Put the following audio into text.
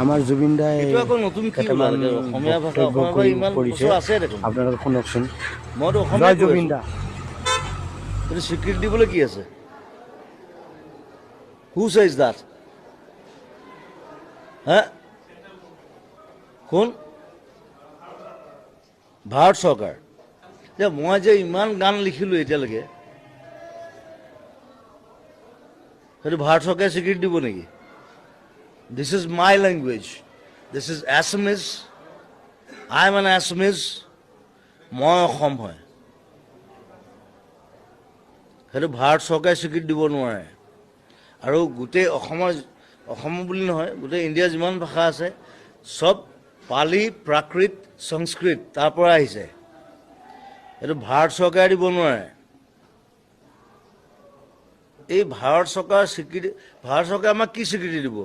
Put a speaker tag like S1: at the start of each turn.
S1: আমাৰ জুবিন দাই
S2: এইটো আকৌ নতুন কি ওলালে অসমীয়া ভাষা ইমান বছৰ আছে দেখোন
S1: আপোনালোকে শুনকচোন
S2: মইতো
S1: জয়
S2: অসমীয়া কৈ
S1: জুবিন
S2: আছোঁ
S1: দা
S2: এইটো স্বীকৃতি দিবলৈ কি আছে হু চেজ দাট হা কোন ভাৰত চৰকাৰ যে মই যে ইমান গান লিখিলোঁ এতিয়ালৈকে সেইটো ভাৰত চৰকাৰে স্বীকৃতি দিব নেকি this is my language this is Assamese I am N Assamese মই অসম হয় সেইটো ভাৰত চৰকাৰে স্বীকৃতি দিব নোৱাৰে আৰু গোটেই অসম বুলি নহয় গোটেই ইণ্ডিয়াৰ যিমান ভাষা আছে চব পালি প্ৰাকৃত সংস্কৃত তাৰ পৰা আহিছে এইটো ভাৰত চৰকাৰে দিব নোৱাৰে এই ভাৰত চৰকাৰ স্বীকৃতি ভাৰত চৰকাৰে আমাক কি স্বীকৃতি দিব